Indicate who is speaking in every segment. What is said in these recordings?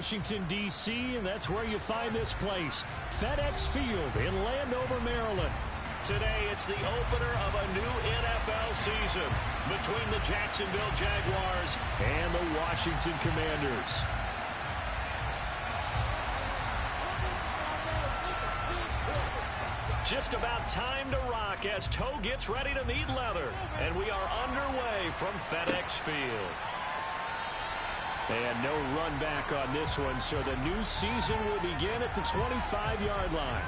Speaker 1: Washington, D.C., and that's where you find this place, FedEx Field in Landover, Maryland. Today, it's the opener of a new NFL season between the Jacksonville Jaguars and the Washington Commanders. Just about time to rock as toe gets ready to meet leather. And we are underway from FedEx Field. And no run back on this one, so the new season will begin at the 25-yard line.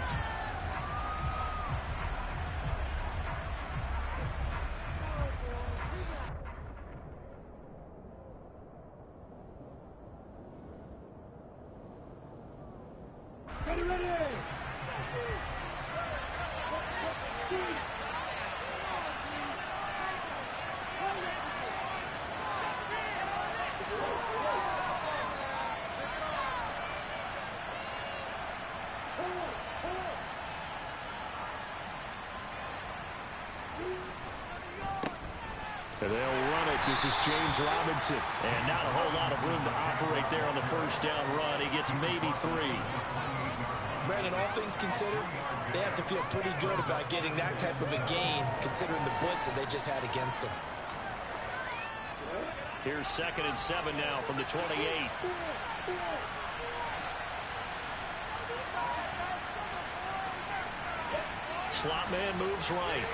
Speaker 1: They'll run it. This is James Robinson. And not a whole lot of room to operate there on the first down run. He gets maybe 3.
Speaker 2: Brandon, all things considered, they have to feel pretty good about getting that type of a gain, considering the blitz that they just had against them.
Speaker 1: Here's 2nd and 7 now from the 28. Slot man moves right.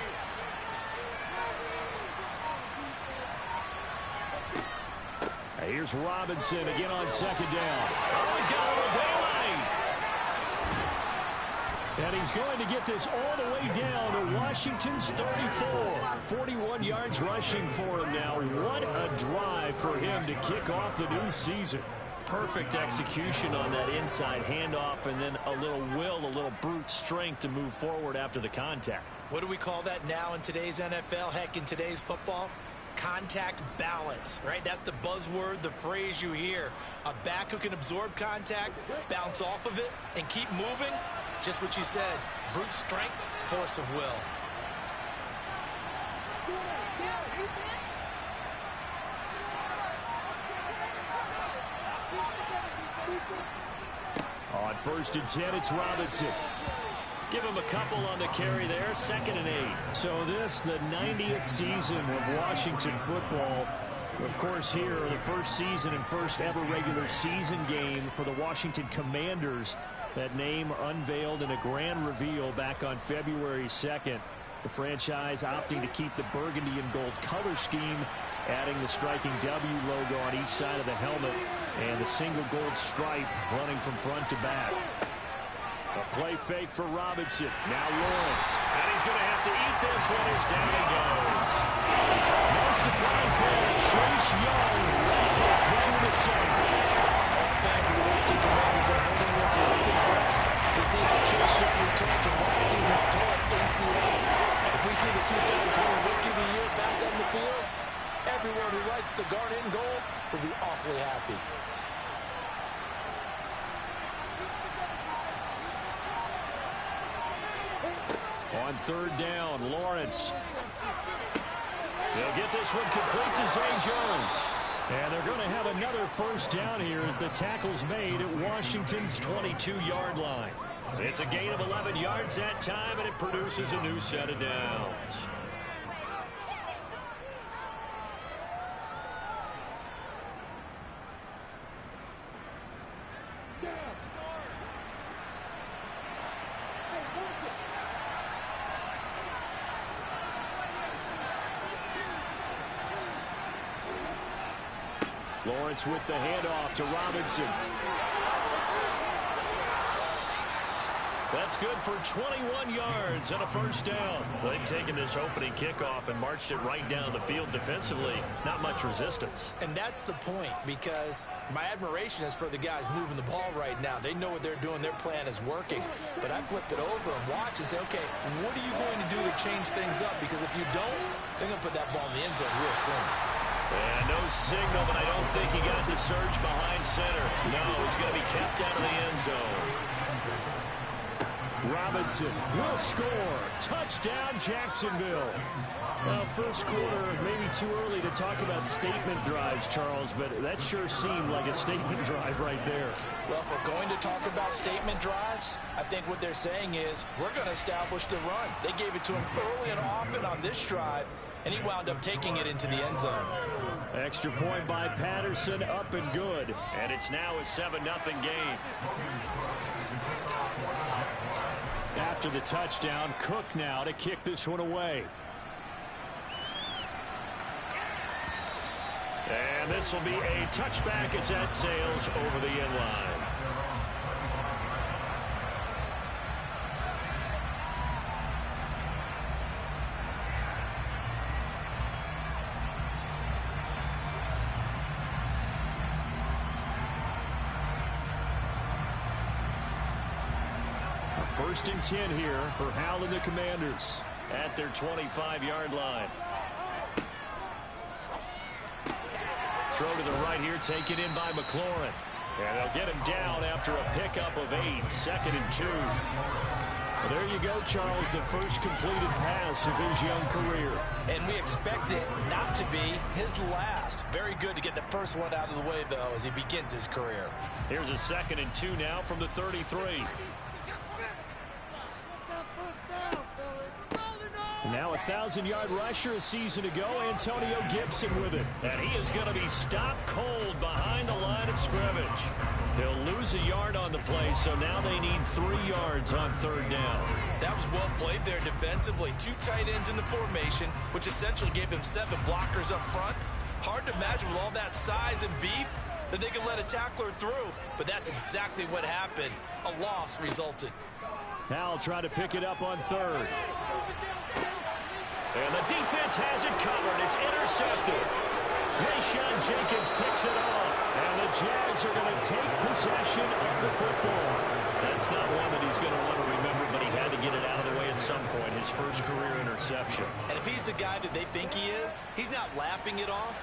Speaker 1: Here's Robinson again on 2nd down. Oh, he's got a little daylight. And he's going to get this all the way down to Washington's 34. 41 yards rushing for him now. What a drive for him to kick off the new season. Perfect execution on that inside handoff, and then a little will, a little brute strength to move forward after the contact.
Speaker 2: What do we call that now in today's NFL? Heck, in today's football? Contact balance, right? That's the buzzword, the phrase you hear. A back who can absorb contact, bounce off of it, and keep moving. Just what you said, brute strength, force of will.
Speaker 1: On 1st and 10, it's Robinson. Give him a couple on the carry there, 2nd and 8. So this, the 90th season of Washington football. Of course, here, the first season and first ever regular season game for the Washington Commanders. That name unveiled in a grand reveal back on February 2nd. The franchise opting to keep the burgundy and gold color scheme, adding the striking W logo on each side of the helmet and the single gold stripe running from front to back. A play fake for Robinson. Now Lawrence. And he's going to have to eat this one as down he goes. No surprise there. Chase Young lets that play to the center.
Speaker 3: Fans of the Washington Commanders are holding their breath. We see how Chase Young returns from last season's torn ACL. If we see the 2020 Rookie of the Year back on the field, everyone who likes the garnet and gold will be awfully happy.
Speaker 1: On 3rd down, Lawrence. They'll get this one complete to Zay Jones. And they're going to have another first down here as the tackle's made at Washington's 22-yard line. It's a gain of 11 yards that time, and it produces a new set of downs. Lawrence with the handoff to Robinson. That's good for 21 yards and a first down. They've taken this opening kickoff and marched it right down the field defensively. Not much resistance.
Speaker 2: And that's the point, because my admiration is for the guys moving the ball right now. They know what they're doing. Their plan is working. But I flip it over and watch and say, okay, what are you going to do to change things up? Because if you don't, they're going to put that ball in the end zone real soon.
Speaker 1: And no signal, but I don't think he got the surge behind center. No, he's going to be kept out of the end zone. Robinson will score. Touchdown, Jacksonville. Well, first quarter, maybe too early to talk about statement drives, Charles, but that sure seemed like a statement drive right there.
Speaker 3: Well, if we're going to talk about statement drives, I think what they're saying is we're going to establish the run. They gave it to him early and often on this drive, and he wound up taking it into the end zone.
Speaker 1: Extra point by Patterson, up and good. And it's now a 7-0 game. After the touchdown, Cook now to kick this one away. And this will be a touchback as that sails over the end line. First and 10 here for Hal and the Commanders at their 25-yard line. Throw to the right here, taken in by McLaurin. And they'll get him down after a pickup of 8, 2nd and 2. Well, there you go, Charles, the first completed pass of his young career.
Speaker 3: And we expect it not to be his last. Very good to get the first one out of the way, though, as he begins his career.
Speaker 1: Here's a 2nd and 2 now from the 33. Now a 1,000-yard rusher a season ago, Antonio Gibson with it. And he is going to be stopped cold behind the line of scrimmage. They'll lose a yard on the play, so now they need 3 yards on 3rd down.
Speaker 2: That was well played there defensively. 2 tight ends in the formation, which essentially gave them 7 blockers up front. Hard to imagine with all that size and beef that they could let a tackler through, but that's exactly what happened. A loss resulted.
Speaker 1: Hal trying to pick it up on 3rd. And the defense has it covered. It's intercepted. Rayshawn Jenkins picks it off. And the Jags are going to take possession of the football. That's not one that he's going to want to remember, but he had to get it out of the way at some point. His first career interception.
Speaker 2: And if he's the guy that they think he is, he's not laughing it off,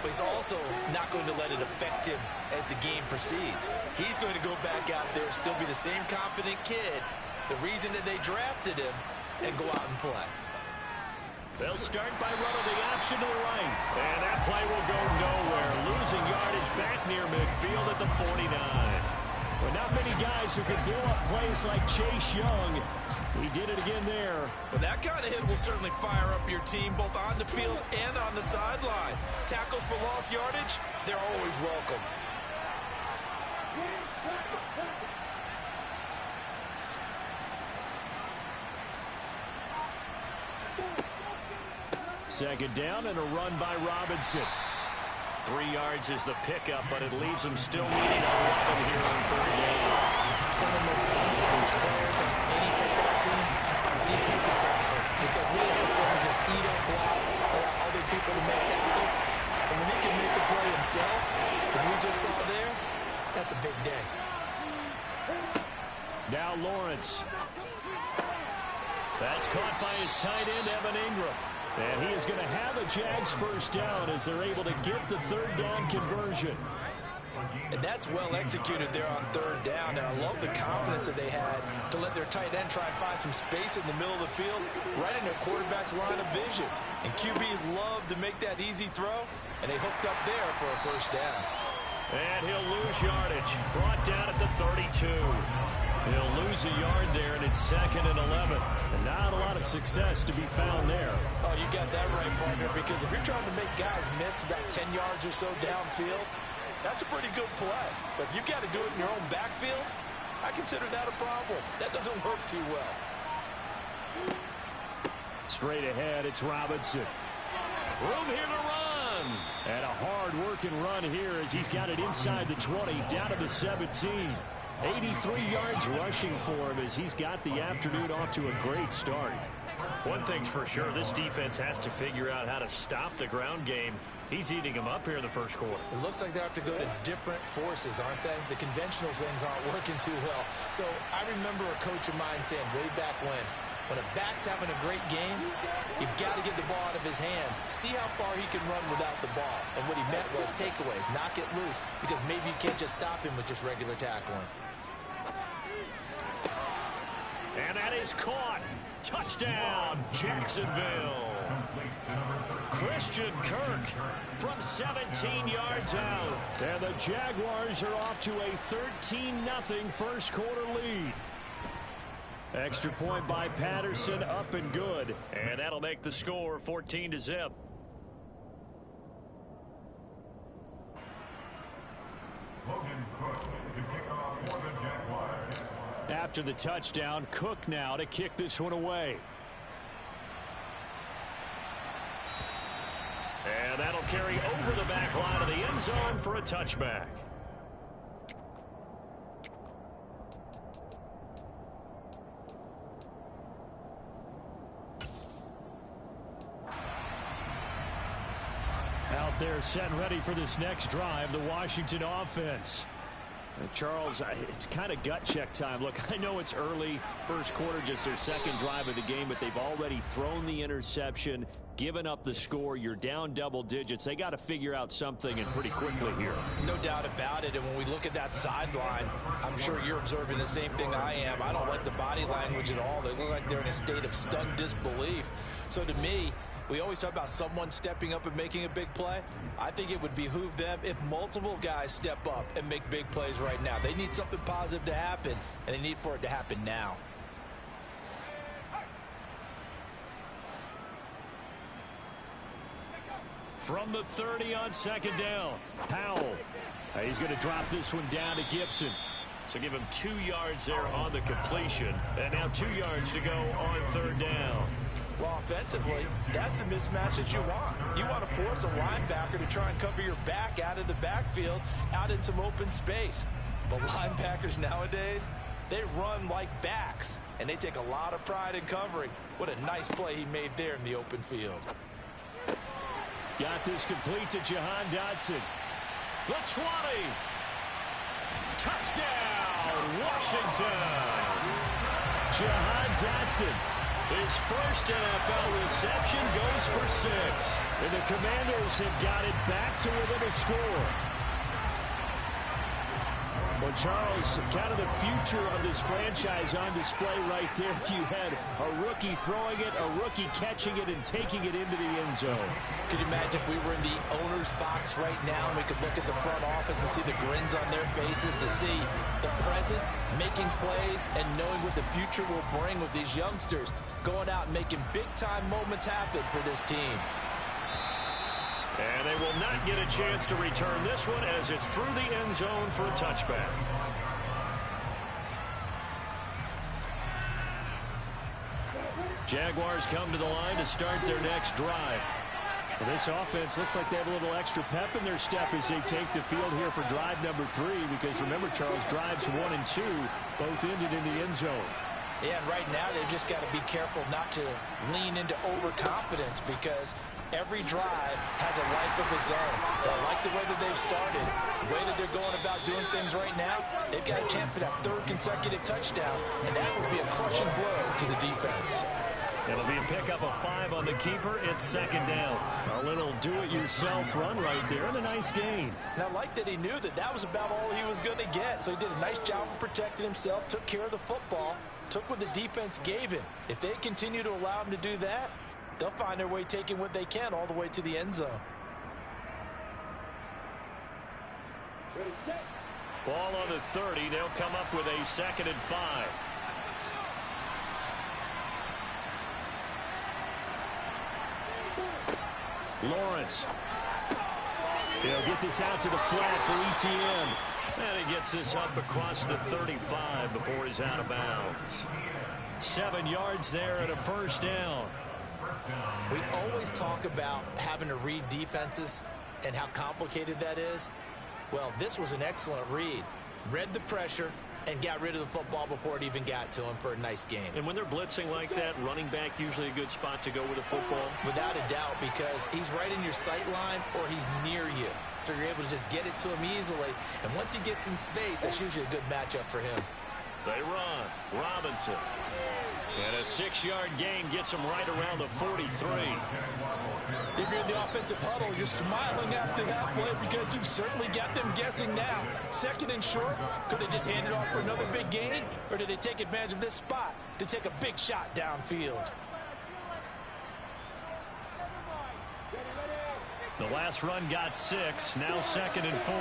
Speaker 2: but he's also not going to let it affect him as the game proceeds. He's going to go back out there, still be the same confident kid, the reason that they drafted him, and go out and play.
Speaker 1: They'll start by running the option to the right. And that play will go nowhere. Losing yardage back near midfield at the 49. But not many guys who can blow up plays like Chase Young. He did it again there.
Speaker 2: But that kind of hit will certainly fire up your team both on the field and on the sideline. Tackles for lost yardage, they're always welcome.
Speaker 1: Second down and a run by Robinson. 3 yards is the pickup, but it leaves him still needing a weapon here on 3rd down.
Speaker 3: Some of the most unselfish players on any football team, defensive tackles, because we ask them to just eat up blocks, allow other people to make tackles. And when he can make a play himself, as we just saw there, that's a big day.
Speaker 1: Now Lawrence. That's caught by his tight end, Evan Ingram. And he is going to have a Jags first down as they're able to get the 3rd down conversion.
Speaker 3: And that's well executed there on 3rd down. And I love the confidence that they had to let their tight end try and find some space in the middle of the field, right in their quarterback's line of vision. And QBs love to make that easy throw, and they hooked up there for a first down.
Speaker 1: And he'll lose yardage. Brought down at the 32. He'll lose a yard there, and it's 2nd and 11. And not a lot of success to be found there.
Speaker 3: Oh, you got that right, partner, because if you're trying to make guys miss about 10 yards or so downfield, that's a pretty good play. But if you've got to do it in your own backfield, I consider that a problem. That doesn't work too well.
Speaker 1: Straight ahead, it's Robinson. Room here to run. And a hard-working run here as he's got it inside the 20, down to the 17. 83 yards rushing for him as he's got the afternoon off to a great start. One thing's for sure, this defense has to figure out how to stop the ground game. He's eating them up here in the first quarter.
Speaker 3: It looks like they have to go to different forces, aren't they? The conventional things aren't working too well. So I remember a coach of mine saying way back when a back's having a great game, you've got to get the ball out of his hands. See how far he can run without the ball. And what he meant was takeaways, knock it loose, because maybe you can't just stop him with just regular tackling.
Speaker 1: And that is caught. Touchdown, Jacksonville. Christian Kirk from 17 yards out. And the Jaguars are off to a 13-0 first quarter lead. Extra point by Patterson, up and good. And that'll make the score 14-0. After the touchdown, Cook now to kick this one away. And that'll carry over the back line of the end zone for a touchback. Out there set and ready for this next drive, the Washington offense. Charles, it's kind of gut check time. Look, I know it's early, first quarter, just their second drive of the game, but they've already thrown the interception, given up the score. You're down double digits. They got to figure out something, and pretty quickly here.
Speaker 2: No doubt about it. And when we look at that sideline, I'm sure you're observing the same thing I am. I don't like the body language at all. They look like they're in a state of stunned disbelief. So to me, we always talk about someone stepping up and making a big play. I think it would behoove them if multiple guys step up and make big plays right now. They need something positive to happen, and they need for it to happen now.
Speaker 1: From the 30 on second down, Powell. He's going to drop this one down to Gibson. So give him 2 yards there on the completion. And now 2 yards to go on third down.
Speaker 2: Well, offensively, that's the mismatch that you want. You want to force a linebacker to try and cover your back out of the backfield, out in some open space. But linebackers nowadays, they run like backs, and they take a lot of pride in covering. What a nice play he made there in the open field.
Speaker 1: Got this complete to Jahan Dotson. The 20. Touchdown, Washington. Jahan Dotson. His first NFL reception goes for 6. And the Commandos have got it back to within a score. Well, Charles, kind of the future of this franchise on display right there. You had a rookie throwing it, a rookie catching it, and taking it into the end zone.
Speaker 2: Could you imagine if we were in the owner's box right now and we could look at the front office and see the grins on their faces, to see the present making plays and knowing what the future will bring with these youngsters going out and making big-time moments happen for this team.
Speaker 1: And they will not get a chance to return this one as it's through the end zone for a touchback. Jaguars come to the line to start their next drive. Well, this offense looks like they have a little extra pep in their step as they take the field here for drive number 3, because remember, Charles, drives 1 and 2 both ended in the end zone.
Speaker 2: Yeah, and right now they've just got to be careful not to lean into overconfidence, because every drive has a life of its own. But I like the way that they've started, the way that they're going about doing things right now. They've got a chance for that 3rd consecutive touchdown, and that would be a crushing blow to the defense.
Speaker 1: It'll be a pickup of 5 on the keeper. It's second down. A little do-it-yourself run right there, and a nice gain.
Speaker 2: And I like that he knew that that was about all he was going to get. So he did a nice job of protecting himself, took care of the football, took what the defense gave him. If they continue to allow him to do that, they'll find their way taking what they can all the way to the end zone.
Speaker 1: Ball on the 30. They'll come up with a 2nd and 5. Lawrence. He'll get this out to the flat for ETN. And he gets this up across the 35 before he's out of bounds. 7 yards there and a first down.
Speaker 2: We always talk about having to read defenses and how complicated that is. Well, this was an excellent read. Read the pressure and got rid of the football before it even got to him for a nice game.
Speaker 1: And when they're blitzing like that, running back usually a good spot to go with a football?
Speaker 2: Without a doubt, because he's right in your sight line or he's near you. So you're able to just get it to him easily. And once he gets in space, that's usually a good matchup for him.
Speaker 1: They run. Robinson. And a 6-yard gain gets him right around the 43.
Speaker 2: If you're in the offensive huddle, you're smiling after that play because you've certainly got them guessing now. 2nd and short, could they just hand it off for another big gain? Or did they take advantage of this spot to take a big shot downfield.
Speaker 1: The last run got 6. Now 2nd and 4.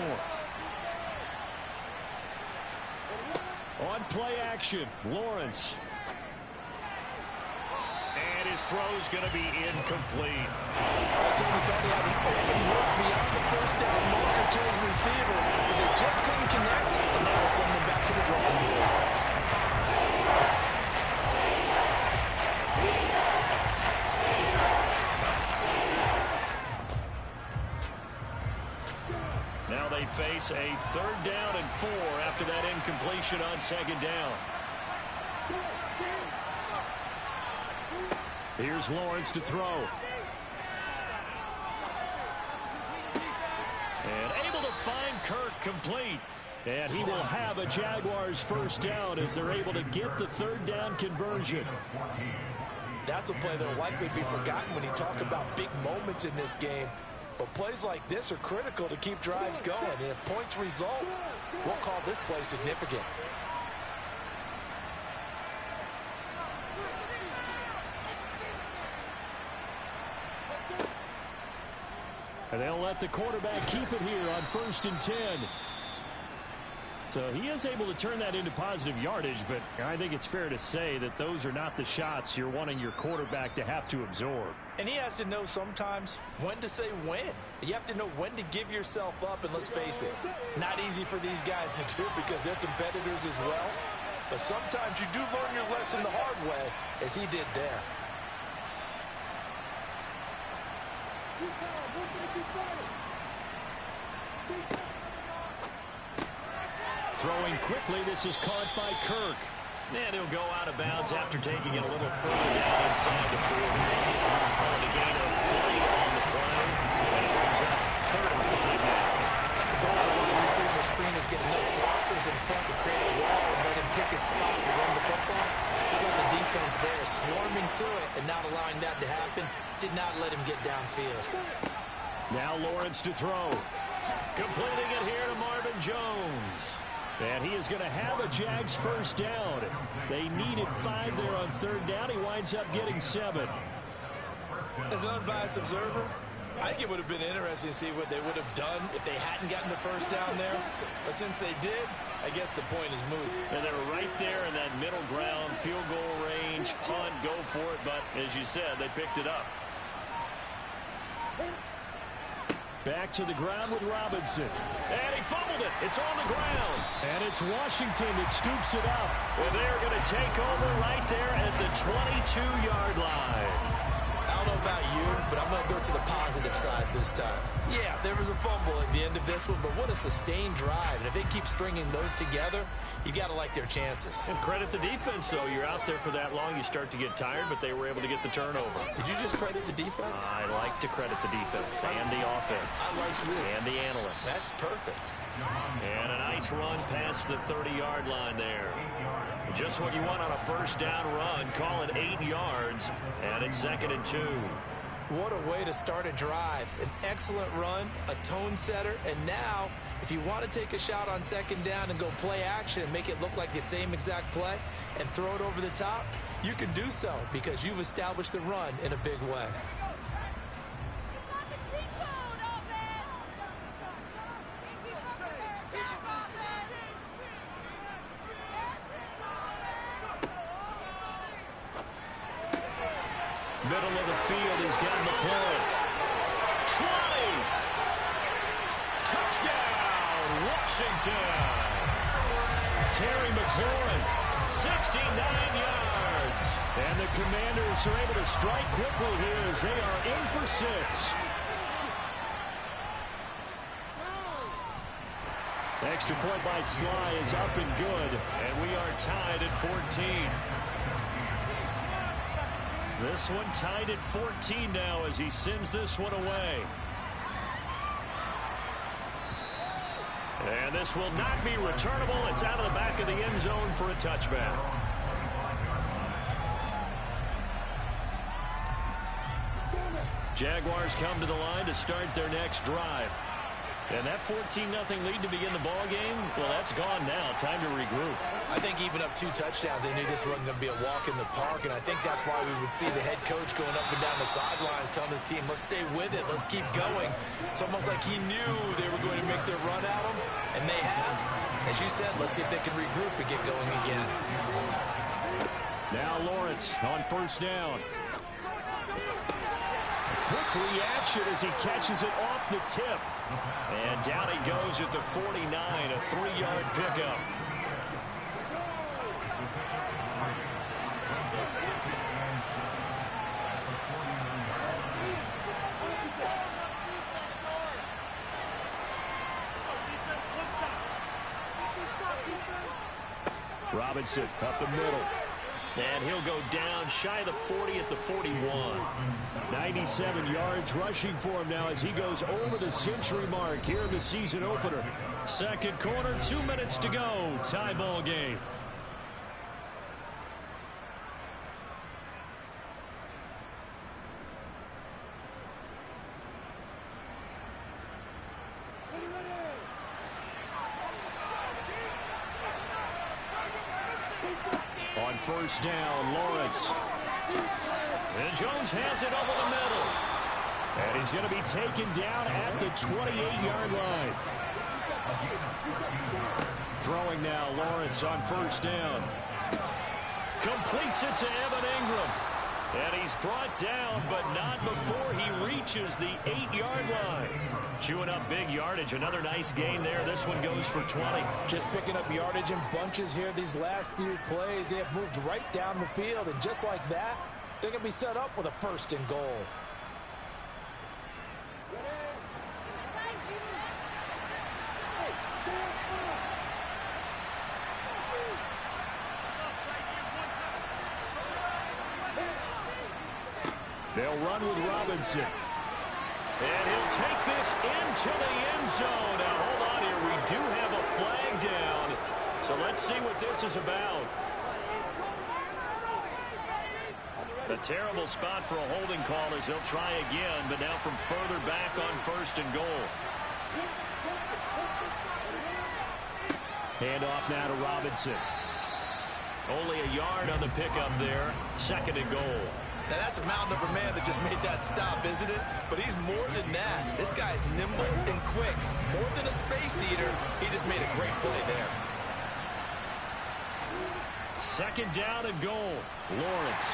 Speaker 1: On play action, Lawrence. And his throw's going to be incomplete.
Speaker 3: I certainly thought he had an open look beyond the first down marker to his receiver, but they just couldn't connect, and that will send them back to the drawing board.
Speaker 1: Now they face a 3rd down and 4 after that incompletion on 2nd down. Here's Lawrence to throw. And able to find Kirk complete. And he will have a Jaguars 1st down as they're able to get the 3rd down conversion.
Speaker 2: That's a play that will likely be forgotten when you talk about big moments in this game. But plays like this are critical to keep drives going. And if points result, we'll call this play significant.
Speaker 1: And they'll let the quarterback keep it here on 1st and 10. So he is able to turn that into positive yardage, but I think it's fair to say that those are not the shots you're wanting your quarterback to have to absorb.
Speaker 2: And he has to know sometimes when to say when. You have to know when to give yourself up, and let's face it, not easy for these guys to do because they're competitors as well. But sometimes you do learn your lesson the hard way, as he did there.
Speaker 1: Throwing quickly, this is caught by Kirk. And he'll go out of bounds after taking it a little further down inside the 40. Calling a gain of 3 on the play. And it brings up 3rd and 5 now.
Speaker 2: The goal of the wide receiver screen is get enough blockers in front to create a wall and let him pick his spot to run the football. How about the defense there, swarming to it and not allowing that to happen? Did not let him get downfield.
Speaker 1: Now Lawrence to throw. Completing it here to Marvin Jones. And he is going to have a Jags 1st down. They needed 5 there on 3rd down. He winds up getting 7.
Speaker 2: As an unbiased observer, I think it would have been interesting to see what they would have done if they hadn't gotten the 1st down there. But since they did, I guess the point is moot.
Speaker 1: And they were right there in that middle ground, field goal range, punt, go for it. But as you said, they picked it up. Back to the ground with Robinson. And he fumbled it. It's on the ground. And it's Washington that scoops it up. And they're going to take over right there at the 22-yard line.
Speaker 2: I don't know about you, but I'm going to go to the positive side this time. Yeah, there was a fumble at the end of this one, but what a sustained drive. And if they keep stringing those together, you got to like their chances.
Speaker 1: And credit the defense, though. You're out there for that long, you start to get tired, but they were able to get the turnover.
Speaker 2: Did you just credit the defense?
Speaker 1: I like to credit the defense and the offense.
Speaker 2: I like you.
Speaker 1: And the analysts.
Speaker 2: That's perfect.
Speaker 1: And a nice run past the 30-yard line there. Just what you want on a 1st down run. Call it 8 yards, and it's 2nd and 2.
Speaker 2: What a way to start a drive. An excellent run, a tone setter, and now if you want to take a shot on 2nd down and go play action and make it look like the same exact play and throw it over the top, you can do so because you've established the run in a big way.
Speaker 1: Middle of the field, he's got McLaurin. 20! Touchdown, Washington! Terry McLaurin, 69 yards. And the Commanders are able to strike quickly here as they are in for 6. Extra point by Sly is up and good, and we are tied at 14. This one tied at 14 now as he sends this one away. And this will not be returnable. It's out of the back of the end zone for a touchback. Jaguars come to the line to start their next drive. And that 14-0 lead to begin the ball game, well, that's gone now. Time to regroup.
Speaker 2: I think even up 2 touchdowns, they knew this wasn't going to be a walk in the park, and I think that's why we would see the head coach going up and down the sidelines telling his team, let's stay with it, let's keep going. It's almost like he knew they were going to make their run at him, and they have. As you said, let's see if they can regroup and get going again.
Speaker 1: Now Lawrence on first down. Quick reaction as he catches it off the tip. And down he goes at the 49, a 3-yard pickup. Robinson up the middle. And he'll go down shy of the 40 at the 41. 97 yards rushing for him now as he goes over the century mark here in the season opener. Second quarter, 2 minutes to go. Tie ball game. On first down, Lawrence. And Jones has it over the middle. And he's going to be taken down at the 28-yard line. Throwing now, Lawrence on first down. Completes it to Evan Ingram. And he's brought down, but not before he reaches the 8-yard line. Chewing up big yardage. Another nice gain there. This one goes for 20.
Speaker 3: Just picking up yardage in bunches here these last few plays. They have moved right down the field, and just like that, they're going to be set up with a first and goal.
Speaker 1: They'll run with Robinson. And he'll take this into the end zone. Now, hold on here. We do have a flag down. So let's see what this is about. A terrible spot for a holding call as they'll try again, but now from further back on first and goal. Hand off now to Robinson. Only a yard on the pickup there. Second and goal.
Speaker 2: Now, that's a mountain of a man that just made that stop, isn't it? But he's more than that. This guy's nimble and quick. More than a space eater, he just made a great play there.
Speaker 1: Second down and goal. Lawrence.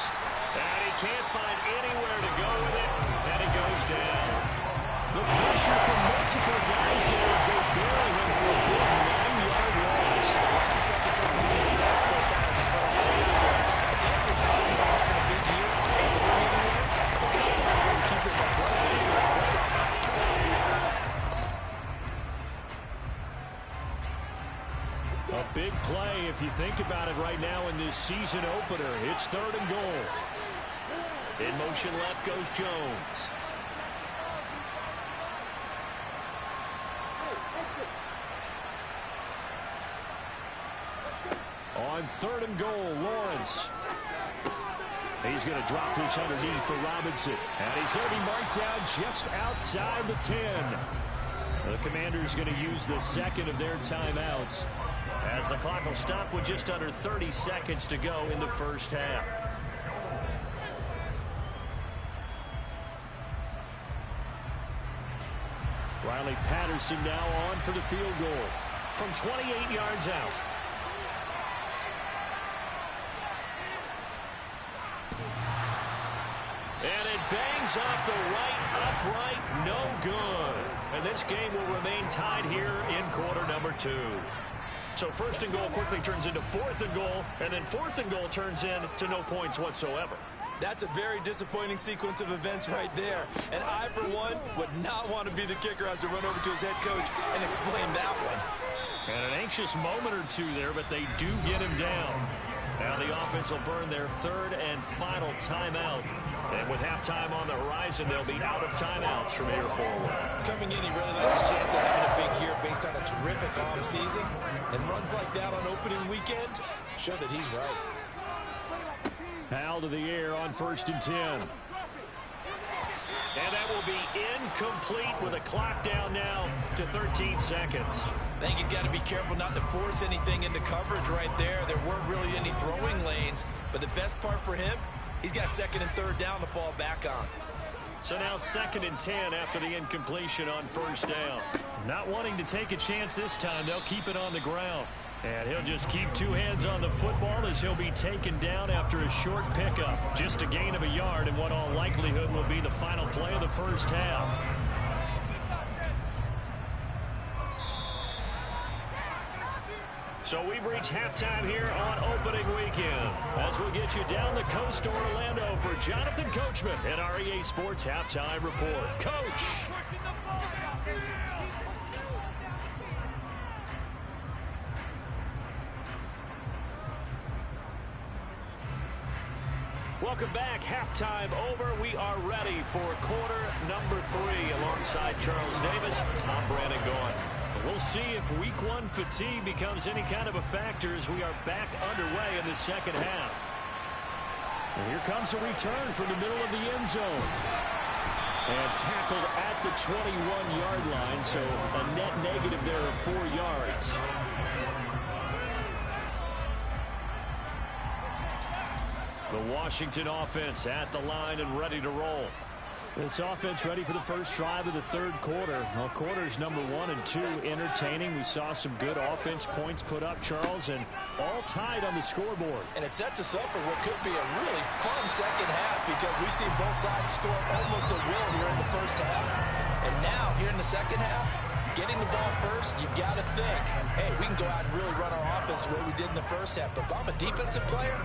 Speaker 1: And he can't find anywhere to go with it. And he goes down. The pressure from multiple guys there as they bury him for a big 9-yard loss.
Speaker 3: That's the second time he's been sacked so far in the first half. I think this ends up having a big year.
Speaker 1: A big play if you think about it right now in this season opener. It's third and goal. In motion left goes Jones. On third and goal, Lawrence. He's going to drop this underneath for Robinson. And he's going to be marked down just outside the 10. The Commanders going to use the second of their timeouts as the clock will stop with just under 30 seconds to go in the first half. Riley Patterson now on for the field goal from 28 yards out. And it bangs off the right upright, no good. And this game will remain tied here in quarter number 2. So first and goal quickly turns into fourth and goal, and then fourth and goal turns into no points whatsoever.
Speaker 2: That's a very disappointing sequence of events right there. And I, for one, would not want to be the kicker as to run over to his head coach and explain that one.
Speaker 1: And an anxious moment or two there, but they do get him down. Now the offense will burn their third and final timeout. And with halftime on the horizon, they'll be out of timeouts from here forward. Coming in, he really likes his chance of having a big year based on a terrific offseason. And runs like that on opening weekend show that he's right. Hal to the air on 1st and 10. And that will be incomplete with a clock down now to 13 seconds.
Speaker 2: I think he's got to be careful not to force anything into coverage right there. There weren't really any throwing lanes, but the best part for him, he's got second and third down to fall back on.
Speaker 1: So now 2nd and 10 after the incompletion on first down. Not wanting to take a chance this time, they'll keep it on the ground. And he'll just keep two hands on the football as he'll be taken down after a short pickup. Just a gain of a yard in what all likelihood will be the final play of the first half. So we've reached halftime here on opening weekend. As we'll get you down the coast to Orlando for Jonathan Coachman at our EA Sports Halftime Report. Coach! Welcome back. Halftime over. We are ready for quarter number 3 alongside Charles Davis. I'm Brandon Gaughan. We'll see if week 1 fatigue becomes any kind of a factor as we are back underway in the second half. And here comes a return from the middle of the end zone. And tackled at the 21-yard line, so a net negative there of 4 yards. The Washington offense at the line and ready to roll. This offense ready for the first drive of the third quarter. Well, quarters number 1 and 2 entertaining. We saw some good offense points put up, Charles, and all tied on the scoreboard.
Speaker 2: And it sets us up for what could be a really fun second half because we see both sides score almost at will here in the first half. And now, here in the second half, getting the ball first, you've got to think, hey, we can go out and really run our offense the way we did in the first half. But if I'm a defensive player,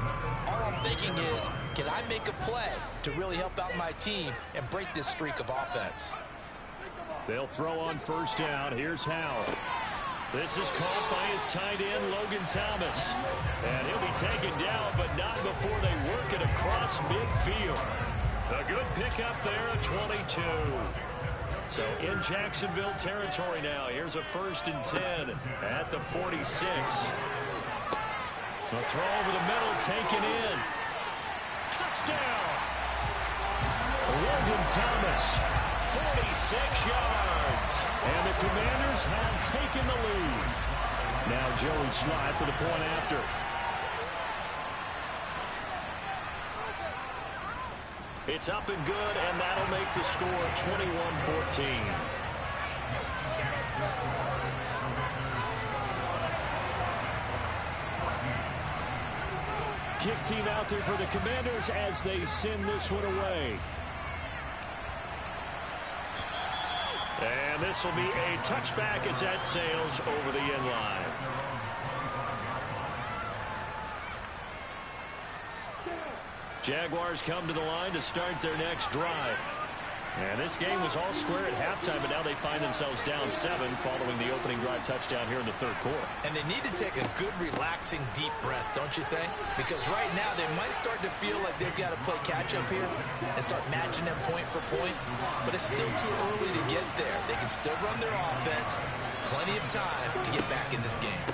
Speaker 2: all I'm thinking is, can I make a play to really help out my team and break this streak of offense?
Speaker 1: They'll throw on first down. Here's Howell. This is caught by his tight end, Logan Thomas. And he'll be taken down, but not before they work it across midfield. A good pickup there at 22. So in Jacksonville territory now. Here's a 1st and 10 at the 46. The throw over the middle, taken in. Touchdown! Logan Thomas, 46 yards. And the Commanders have taken the lead. Now Joey Slye for the point after. It's up and good, and that'll make the score 21-14. Kick team out there for the Commanders as they send this one away. And this will be a touchback as that sails over the end line. Jaguars come to the line to start their next drive. And this game was all square at halftime, but now they find themselves down 7 following the opening drive touchdown here in the third quarter. And they need to take a good, relaxing, deep breath, don't you think? Because right now they might start to feel like they've got to play catch-up here and start matching them point for point. But it's still too early to get there. They can still run their offense. Plenty of time to get back in this game.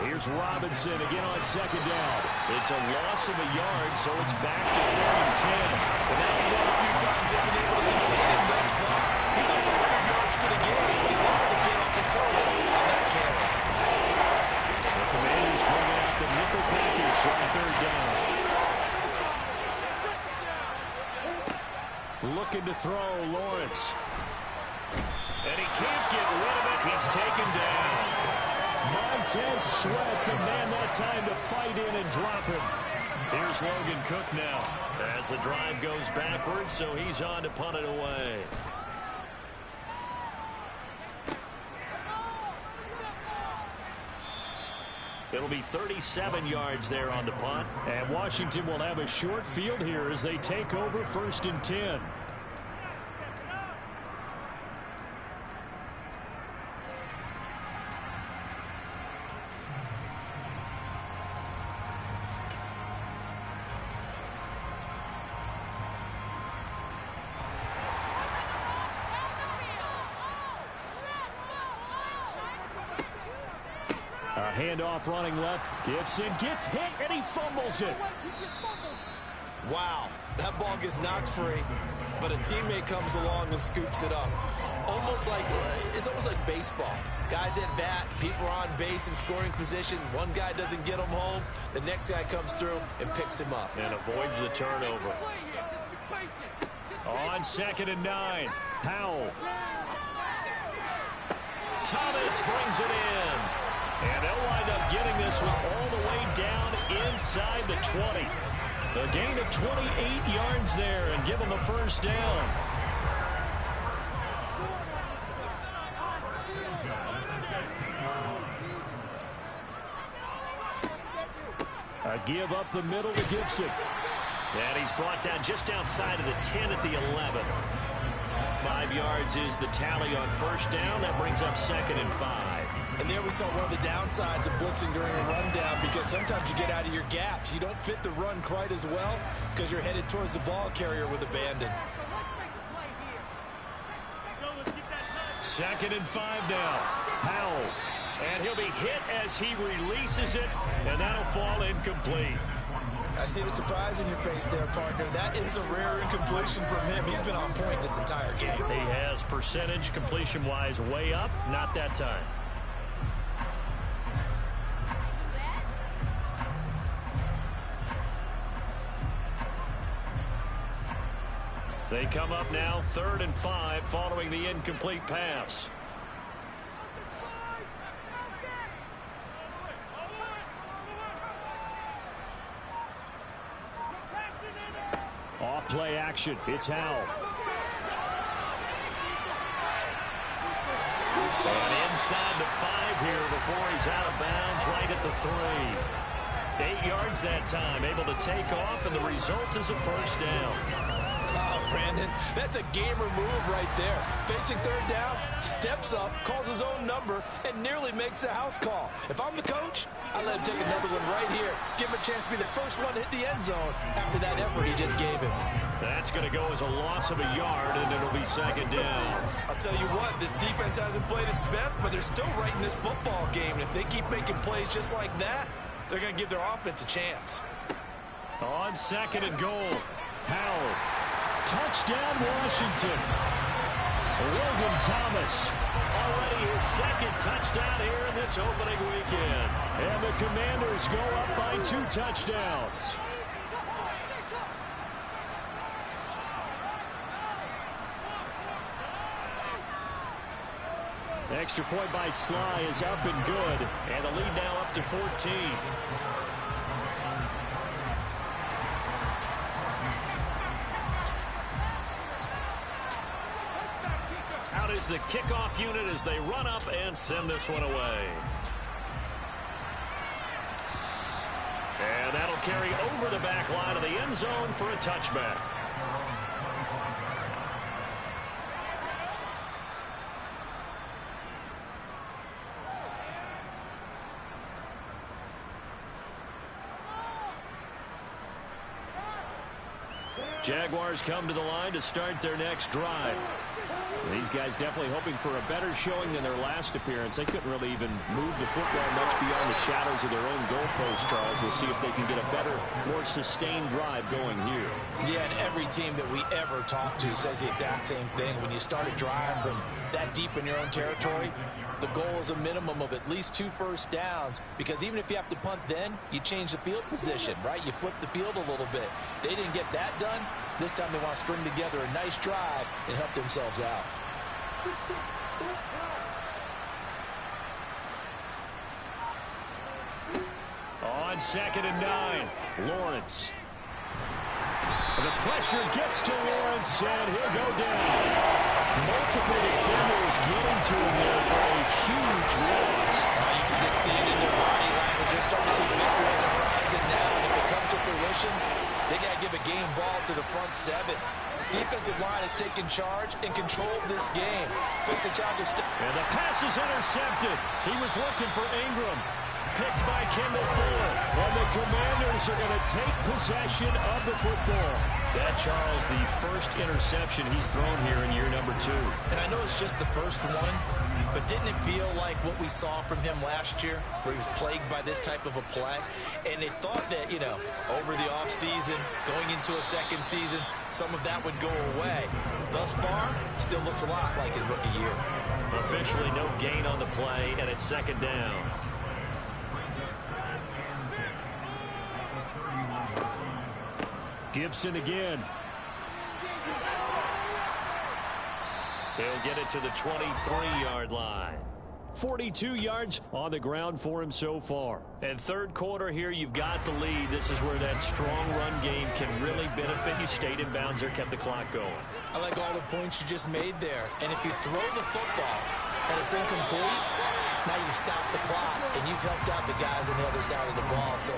Speaker 1: Here's Robinson again on second down. It's a loss of a yard, so it's back to 3rd and 10. And that was one of the few times they've been able to contain him thus far. He's over 100 yards for the game, but he lost a bit off his total on that carry. The Commanders bringing out the nickel package on 3rd down. Looking to throw, Lawrence. And he can't get rid of it. He's taken down. Montez Sweat, the man that time to fight in and drop him. Here's Logan Cook now as the drive goes backwards, so he's on to punt it away. It'll be 37 yards there on the punt. And Washington will have a short field here as they take over 1st and 10. Handoff running left. Gibson gets hit and he fumbles it.
Speaker 2: Wow, that ball gets knocked free, but a teammate comes along and scoops it up. It's almost like baseball. Guys at bat, people are on base in scoring position. One guy doesn't get him home. The next guy comes through and picks him up.
Speaker 1: And avoids the turnover. On 2nd and 9, Howell. Thomas brings it in. And they'll wind up getting this one all the way down inside the 20. A gain of 28 yards there and give them a first down. A give up the middle to Gibson. And he's brought down just outside of the 10 at the 11. 5 yards is the tally on first down. That brings up 2nd and 5.
Speaker 2: And there we saw one of the downsides of blitzing during a rundown, because sometimes you get out of your gaps. You don't fit the run quite as well because you're headed towards the ball carrier with abandon.
Speaker 1: 2nd and 5 now. Howell. And he'll be hit as he releases it, and that'll fall incomplete.
Speaker 2: I see the surprise in your face there, partner. That is a rare incompletion from him. He's been on point this entire game.
Speaker 1: He has percentage completion-wise way up. Not that time. They come up now 3rd and 5 following the incomplete pass. Off play action. It's Howell. And inside the 5 here before he's out of bounds right at the 3. 8 yards that time. Able to take off, and the result is a first down.
Speaker 2: Oh, Brandon, that's a gamer move right there. Facing 3rd down, steps up, calls his own number, and nearly makes the house call. If I'm the coach, I let him take another one right here. Give him a chance to be the first one to hit the end zone after that effort he just gave him.
Speaker 1: That's going to go as a loss of a yard, and it'll be 2nd down.
Speaker 2: I'll tell you what, this defense hasn't played its best, but they're still right in this football game. And if they keep making plays just like that, they're going to give their offense a chance.
Speaker 1: On 2nd and goal, Howell. Touchdown, Washington. Logan Thomas. Already his 2nd touchdown here in this opening weekend. And the Commanders go up by 2 touchdowns. Extra point by Sly is up and good. And the lead now up to 14. Out is the kickoff unit as they run up and send this one away. And that'll carry over the back line of the end zone for a touchback. Jaguars come to the line to start their next drive. These guys definitely hoping for a better showing than their last appearance. They couldn't really even move the football much beyond the shadows of their own goalpost, Charles. We'll see if they can get a better, more sustained drive going here.
Speaker 3: Yeah, and every team that we ever talk to says the exact same thing. When you start a drive from that deep in your own territory, the goal is a minimum of at least 2 first downs, because even if you have to punt then, you change the field position, right? You flip the field a little bit. They didn't get that done. This time they want to string together a nice drive and help themselves out.
Speaker 1: On 2nd and 9, Lawrence. The pressure gets to Lawrence, and he'll go down. Multiple defenders getting to him there for a huge loss.
Speaker 3: You can just see it in their body language. They're starting to see victory on the horizon now, and if it comes to fruition, they got to give a game ball to the front 7. Defensive line has taken charge and controlled this game.
Speaker 1: And the pass is intercepted. He was looking for Ingram. Picked by Kendall Fuller. And the Commanders are going to take possession of the football. That, Charles, the first interception he's thrown here in year number 2.
Speaker 2: And I know it's just the first one, but didn't it feel like what we saw from him last year, where he was plagued by this type of a play? And they thought that, you know, over the offseason, going into a second season, some of that would go away. Thus far, still looks a lot like his rookie year.
Speaker 1: Officially no gain on the play, and it's second down. Gibson again. He'll get it to the 23-yard line. 42 yards on the ground for him so far. And third quarter here, you've got the lead. This is where that strong run game can really benefit you. Stayed in bounds there, kept the clock going.
Speaker 2: I like all the points you just made there. And if you throw the football and it's incomplete, now you stop the clock, and you've helped out the guys on the other side of the ball. So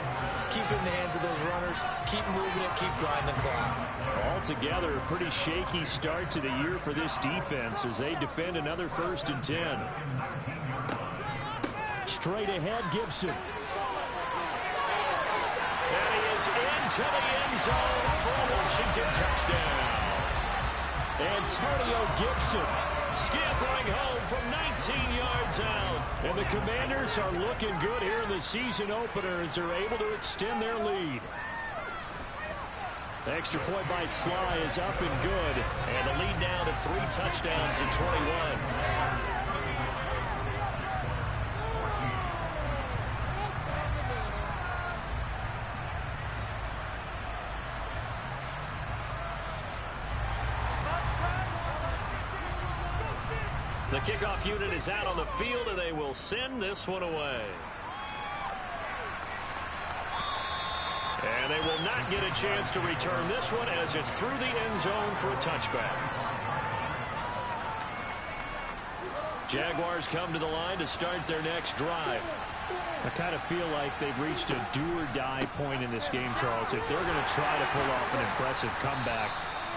Speaker 2: keep it in the hands of those runners, keep moving it, keep grinding the clock.
Speaker 1: Altogether, a pretty shaky start to the year for this defense as they defend another 1st and 10. Straight ahead, Gibson. And he is into the end zone for a Washington touchdown. Antonio Gibson scampering home from 19 yards out. And the Commanders are looking good here in the season opener as they're able to extend their lead. The extra point by Sly is up and good. And the lead down to 3 touchdowns in 21. The kickoff unit is out on the field, and they will send this one away. And they will not get a chance to return this one as it's through the end zone for a touchback. Jaguars come to the line to start their next drive. I kind of feel like they've reached a do-or-die point in this game, Charles. If they're going to try to pull off an impressive comeback,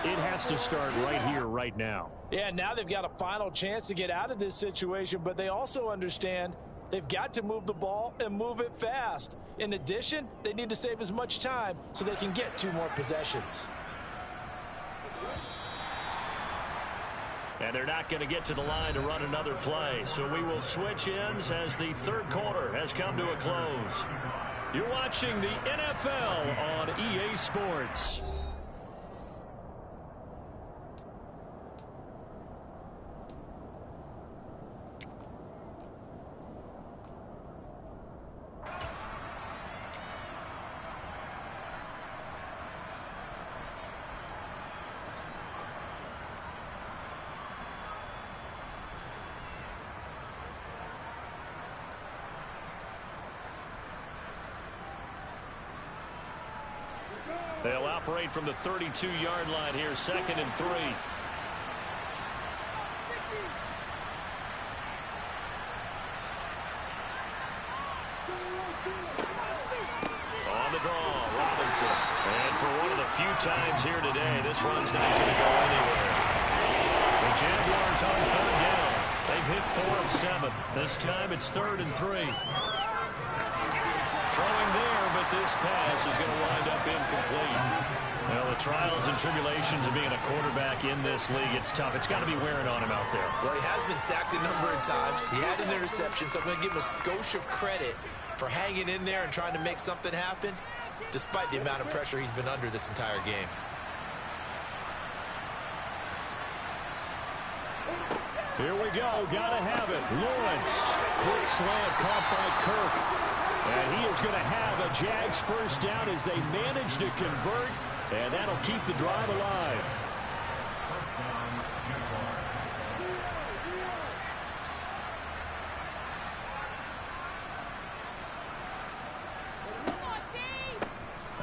Speaker 1: it has to start right here, right now.
Speaker 3: Yeah, now they've got a final chance to get out of this situation, but they also understand they've got to move the ball and move it fast. In addition, they need to save as much time so they can get 2 more possessions.
Speaker 1: And they're not going to get to the line to run another play, so we will switch ends as the third quarter has come to a close. You're watching the NFL on EA Sports. They'll operate from the 32-yard line here, 2nd and 3. On the draw, Robinson. And for one of the few times here today, this run's not going to go anywhere. The Jaguars on 3rd down. They've hit 4 of 7. This time it's 3rd and 3. Throwing there, but this pass is going to wind up incomplete. Well, the trials and tribulations of being a quarterback in this league, it's tough. It's got to be wearing on him out there.
Speaker 2: Well, he has been sacked a number of times. He had an interception, so I'm going to give him a skosh of credit for hanging in there and trying to make something happen, despite the amount of pressure he's been under this entire game.
Speaker 1: Here we go. Got to have it. Lawrence. Quick slant caught by Kirk. And he is going to have a Jags first down as they manage to convert, and that'll keep the drive alive.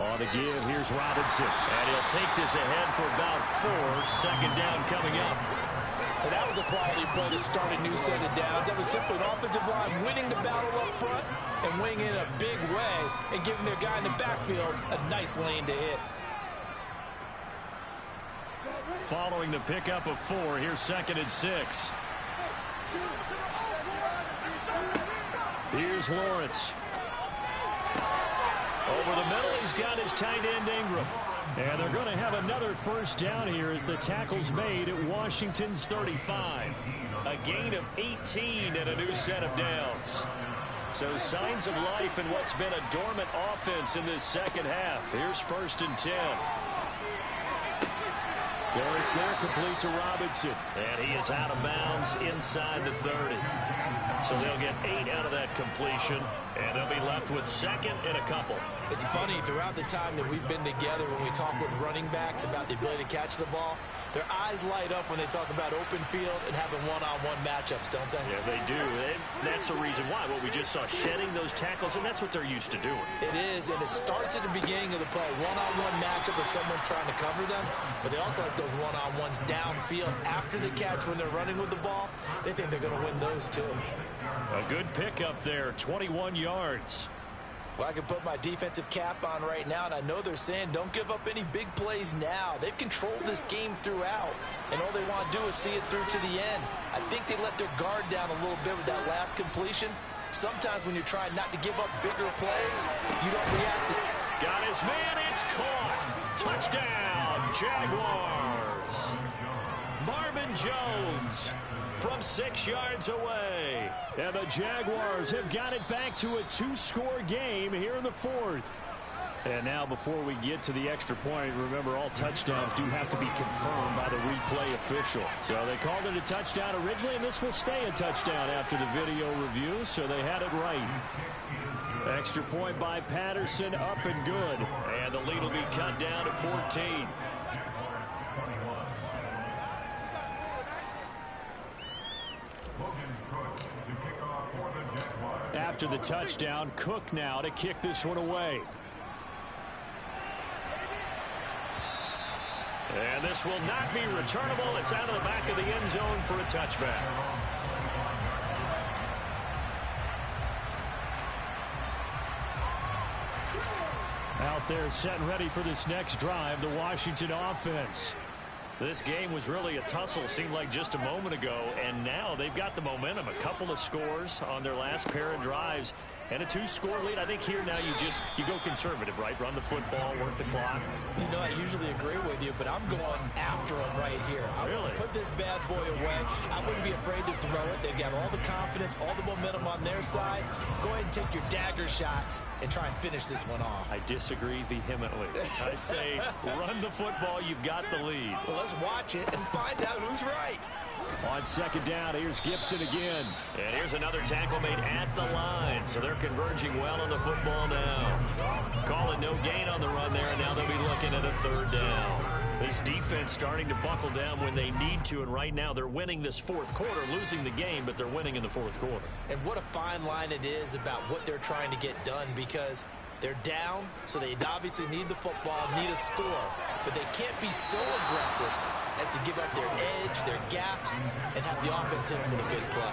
Speaker 1: On the give, here's Robinson. And he'll take this ahead for about 4. 2nd down coming up.
Speaker 3: And that was a quality play to start a new set of downs. That was simply an offensive line winning the battle up front and winning in a big way and giving their guy in the backfield a nice lane to hit.
Speaker 1: Following the pickup of 4, here's 2nd and 6. Here's Lawrence. Over the middle, he's got his tight end Ingram. And they're going to have another first down here as the tackle's made at Washington's 35. A gain of 18 and a new set of downs. So signs of life in what's been a dormant offense in this second half. Here's 1st and 10. It's there, complete to Robinson. And he is out of bounds inside the 30. So they'll get 8 out of that completion. And they'll be left with 2nd and a couple.
Speaker 2: It's funny, throughout the time that we've been together, when we talk with running backs about the ability to catch the ball, their eyes light up when they talk about open field and having one-on-one matchups, don't they?
Speaker 1: Yeah, they do. And that's the reason why. What we just saw, shedding those tackles, and that's what they're used to doing.
Speaker 2: It is, and it starts at the beginning of the play. One-on-one matchup if someone's trying to cover them, but they also like those one-on-ones downfield after the catch when they're running with the ball. They think they're going to win those too.
Speaker 1: A good pickup there, 21 yards.
Speaker 2: Well, I can put my defensive cap on right now, and I know they're saying don't give up any big plays now. They've controlled this game throughout, and all they want to do is see it through to the end. I think they let their guard down a little bit with that last completion. Sometimes when you're trying not to give up bigger plays, you don't react.
Speaker 1: Got his man, it's caught. Touchdown, Jaguars. Marvin Jones from 6 yards away. And the Jaguars have got it back to a 2-score game here in the 4th. And now before we get to the extra point, remember all touchdowns do have to be confirmed by the replay official. So they called it a touchdown originally, and this will stay a touchdown after the video review, so they had it right. Extra point by Patterson, up and good. And the lead will be cut down to 14. After the touchdown, Cook now to kick this one away. And this will not be returnable. It's out of the back of the end zone for a touchback. Out there set and ready for this next drive, the Washington offense. This game was really a tussle, seemed like just a moment ago, and now they've got the momentum. A couple of scores on their last pair of drives and a 2-score lead. I think here now you go conservative, right? Run the football, work the clock.
Speaker 2: You know, I usually agree with you, but I'm going after them right here. I
Speaker 1: really
Speaker 2: put this bad boy away. I wouldn't be afraid to throw it. They've got all the confidence, all the momentum on their side. Go ahead and take your dagger shots and try and finish this one off.
Speaker 1: I disagree vehemently. I say run the football. You've got the lead.
Speaker 2: Well, let's watch it and find out who's right.
Speaker 1: On 2nd down, here's Gibson again. And here's another tackle made at the line. So they're converging well on the football now. Calling no gain on the run there, and now they'll be looking at a 3rd down. This defense starting to buckle down when they need to, and right now they're winning this 4th quarter, losing the game, but they're winning in the 4th quarter.
Speaker 2: And what a fine line it is about what they're trying to get done, because they're down, so they obviously need the football, need a score, but they can't be so aggressive as to give up their edge, their gaps, and have the offense hit them with a big play.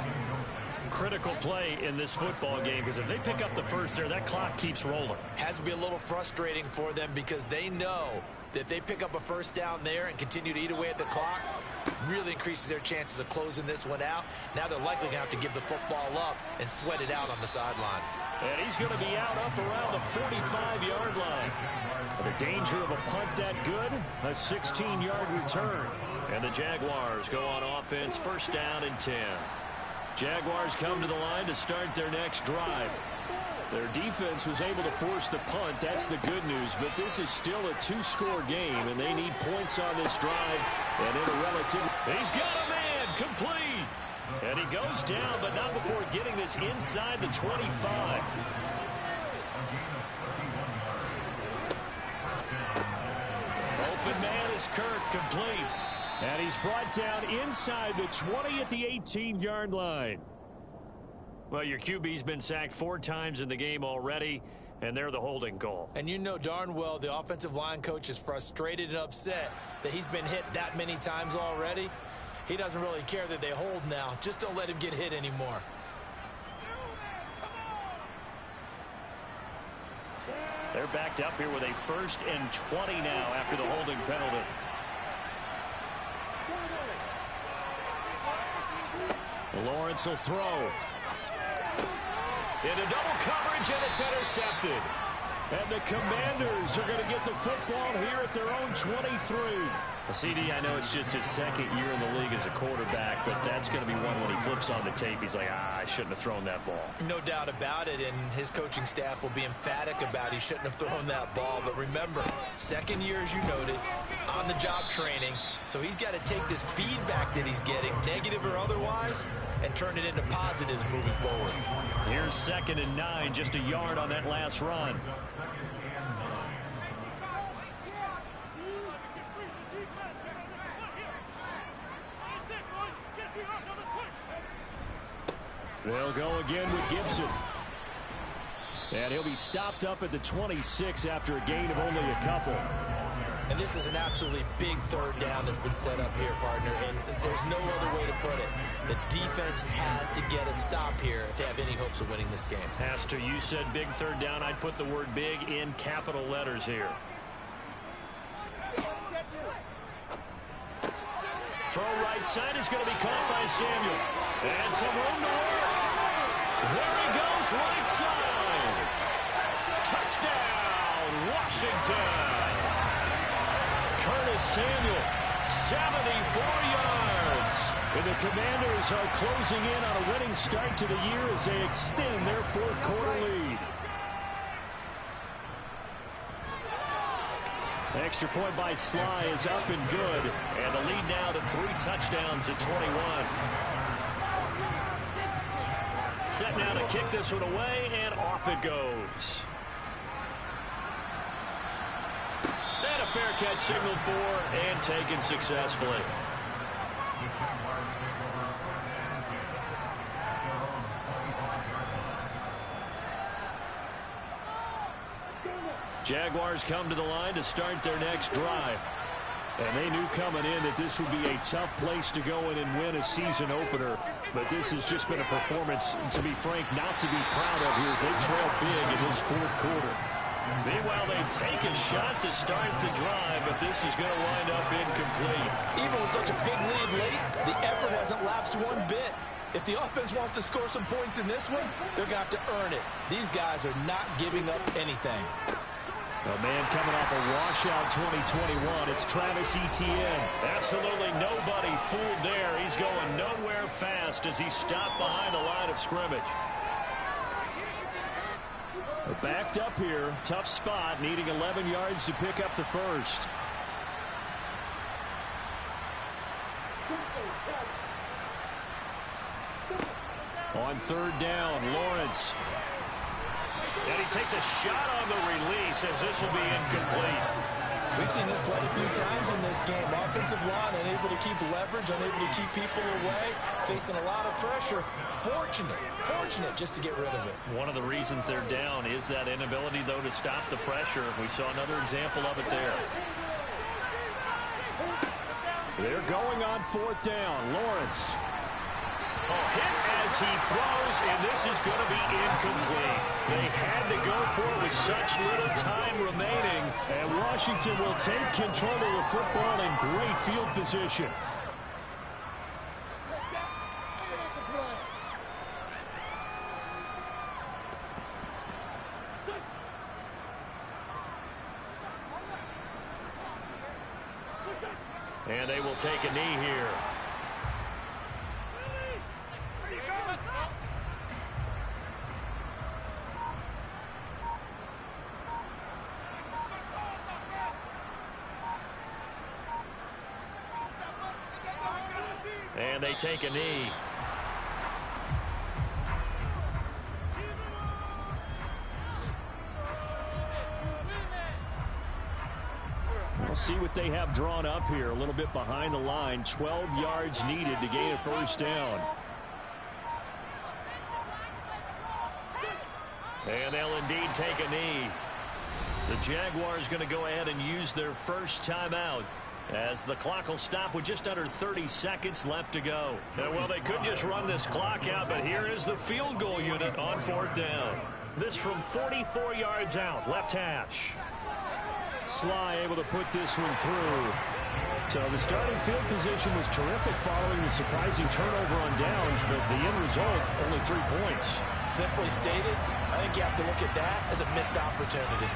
Speaker 1: Critical play in this football game, because if they pick up the first there, that clock keeps rolling.
Speaker 2: Has to be a little frustrating for them, because they know that if they pick up a first down there and continue to eat away at the clock, really increases their chances of closing this one out. Now they're likely going to have to give the football up and sweat it out on the sideline.
Speaker 1: And he's going to be out up around the 45-yard line. The danger of a punt that good, a 16-yard return. And the Jaguars go on offense, 1st down and 10. Jaguars come to the line to start their next drive. Their defense was able to force the punt. That's the good news. But this is still a 2-score game, and they need points on this drive. And in a relative, he's got a man, complete. And he goes down, but not before getting this inside the 25. Open man is Kirk, complete. And he's brought down inside the 20 at the 18-yard line. Well, your QB's been sacked 4 times in the game already, and they're the holding call.
Speaker 2: And you know darn well the offensive line coach is frustrated and upset that he's been hit that many times already. He doesn't really care that they hold now. Just don't let him get hit anymore.
Speaker 1: They're backed up here with a 1st and 20 now after the holding penalty. Lawrence will throw. Into double coverage, and it's intercepted. And the Commanders are going to get the football here at their own 23.
Speaker 4: CD, I know it's just his second year in the league as a quarterback, but that's going to be one when he flips on the tape. He's like, I shouldn't have thrown that ball.
Speaker 2: No doubt about it, and his coaching staff will be emphatic about he shouldn't have thrown that ball. But remember, second year, as you noted, on-the-job training. So he's got to take this feedback that he's getting, negative or otherwise, and turn it into positives moving forward.
Speaker 1: Here's 2nd and 9, just a yard on that last run. They'll go again with Gibson. And he'll be stopped up at the 26 after a gain of only a couple.
Speaker 2: And this is an absolutely big third down that's been set up here, partner, and there's no other way to put it. The defense has to get a stop here if they have any hopes of winning this game.
Speaker 1: Pastor, you said big third down. I'd put the word big in capital letters here. Throw right side is going to be caught by Samuel. And some room to work. There he goes, right side. Touchdown, Washington. Curtis Samuel, 74 yards. And the Commanders are closing in on a winning start to the year as they extend their 4th quarter lead. Extra point by Sly is up and good. And the lead now to 3 touchdowns at 21. Set now to kick this one away, and off it goes. And a fair catch signaled for and taken successfully. Jaguars come to the line to start their next drive. And they knew coming in that this would be a tough place to go in and win a season opener. But this has just been a performance, to be frank, not to be proud of here as they trail big in this 4th quarter. Meanwhile, they take a shot to start the drive, but this is going to wind up incomplete.
Speaker 3: Even with such a big lead late, the effort hasn't lapsed one bit. If the offense wants to score some points in this one, they're going to have to earn it. These guys are not giving up anything.
Speaker 1: A man coming off a washout 2021. It's Travis Etienne. Absolutely nobody fooled there. He's going nowhere fast as he stopped behind the line of scrimmage. Backed up here. Tough spot. Needing 11 yards to pick up the first. On 3rd down, Lawrence. And he takes a shot on the release as this will be incomplete.
Speaker 2: We've seen this quite a few times in this game. Offensive line unable to keep leverage, unable to keep people away, facing a lot of pressure. Fortunate just to get rid of it.
Speaker 1: One of the reasons they're down is that inability, though, to stop the pressure. We saw another example of it there. They're going on 4th down. Lawrence. Hit as he throws, and this is going to be incomplete. They had to go for it with such little time remaining, and Washington will take control of the football in great field position. And they will take a knee here. And they take a knee. We'll see what they have drawn up here. A little bit behind the line. 12 yards needed to gain a first down. And they'll indeed take a knee. The Jaguars going to go ahead and use their first timeout, as the clock will stop with just under 30 seconds left to go. Well, they could just run this clock out, but here is the field goal unit on 4th down. This from 44 yards out, left hash. Sly able to put this one through. So the starting field position was terrific following the surprising turnover on downs, but the end result, only 3 points.
Speaker 2: Simply stated, I think you have to look at that as a missed opportunity.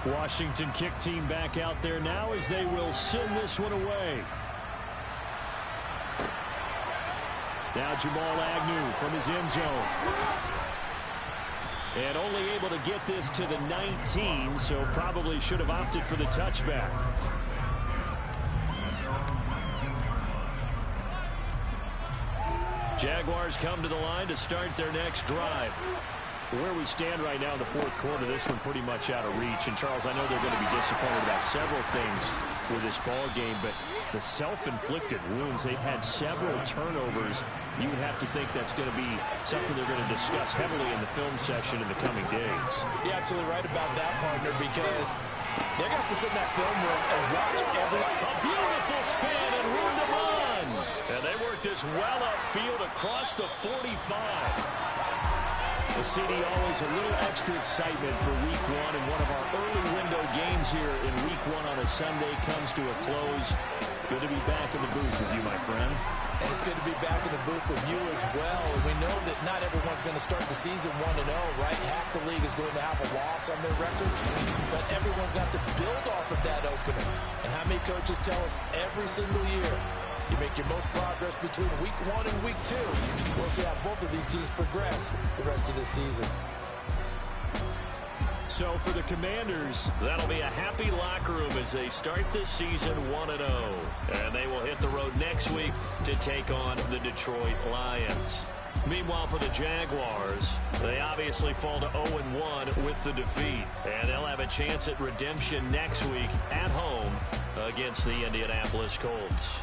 Speaker 1: Washington kick team back out there now as they will send this one away. Now Jamal Agnew from his end zone. And only able to get this to the 19, so probably should have opted for the touchback. Jaguars come to the line to start their next drive. Where we stand right now in the fourth quarter, this one pretty much out of reach. And, Charles, I know they're going to be disappointed about several things with this ball game, but the self-inflicted wounds, they've had several turnovers. You would have to think that's going to be something they're going to discuss heavily in the film session in the coming days.
Speaker 2: You're absolutely right about that, partner, because they're going to have to sit in that film room and watch every...
Speaker 1: A beautiful spin and room to run. And they work this well upfield across the 45. The CD always a little extra excitement for week one, and one of our early window games here in week one on a Sunday comes to a close. Good to be back in the booth with you, my friend.
Speaker 2: And it's good to be back in the booth with you as well. We know that not everyone's going to start the season 1-0, right? Half the league is going to have a loss on their record, but everyone's got to build off of that opener. And how many coaches tell us every single year, you make your most progress between week 1 and week 2. We'll see how both of these teams progress the rest of this season.
Speaker 1: So for the Commanders, that'll be a happy locker room as they start this season 1-0. And they will hit the road next week to take on the Detroit Lions. Meanwhile, for the Jaguars, they obviously fall to 0-1 with the defeat. And they'll have a chance at redemption next week at home against the Indianapolis Colts.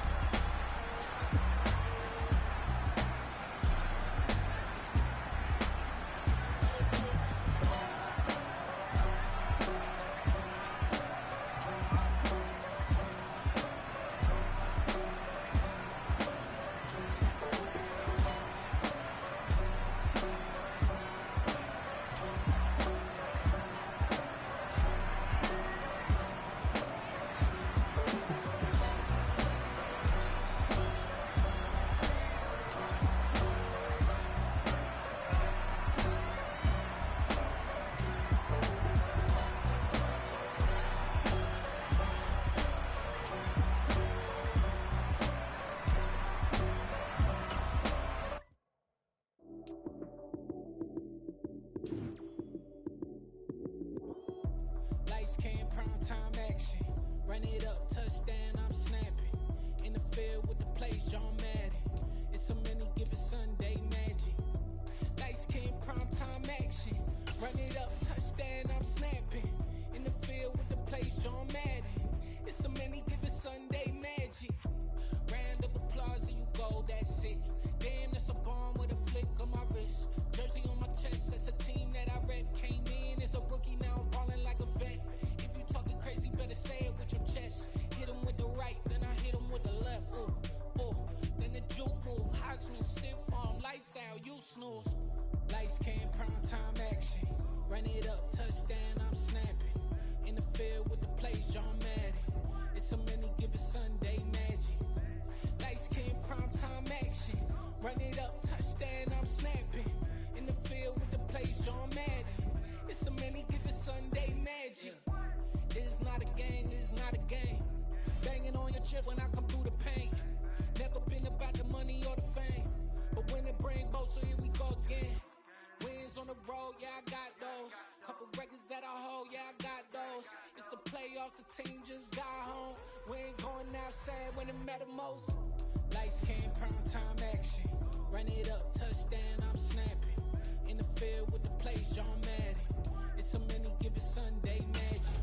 Speaker 5: Lights, cam, prime time action. Run it up, touchdown, I'm snapping. In the field with the plays, John Madden. It's a many given Sunday magic. Lights, cam, prime time action. Run it up, touchdown, I'm snapping. In the field with the plays, John Madden. It's a many given Sunday magic. It is not a game, it is not a game. Banging on your chest when I come through the pain. Never been about the money or the fame. But when it bring both, so here we go again. Wins on the road, yeah, I got those. Couple records that I hold, yeah, I got those. It's the playoffs, the team just got home. We ain't going outside when it matter most. Lights, came, prime time action. Run it up, touchdown, I'm snapping. In the field with the plays, John Madden. It's a many given Sunday magic.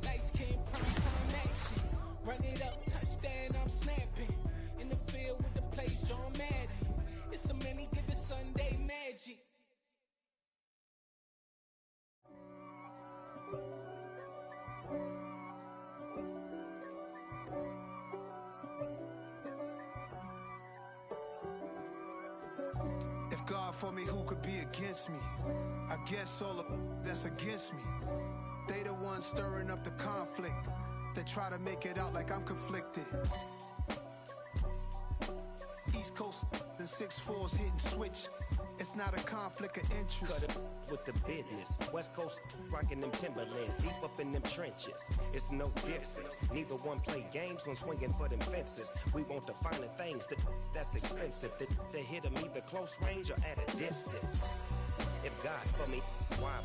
Speaker 5: Lights, came, prime time action. Run it up, touchdown, I'm snapping. In the field with the plays, John Madden. It's a many given Sunday magic.
Speaker 6: If God for me, who could be against me? I guess all of that's against me. They the ones stirring up the conflict. They try to make it out like I'm conflicted. East Coast and 6'4's hitting switch. It's not a conflict of interest.
Speaker 7: Cut it with the business. West Coast rocking them Timberlands, deep up in them trenches. It's no difference. Neither one play games when swinging for them fences. We want the finer things that's expensive. That hit them either close range or at a distance. If God for me, why?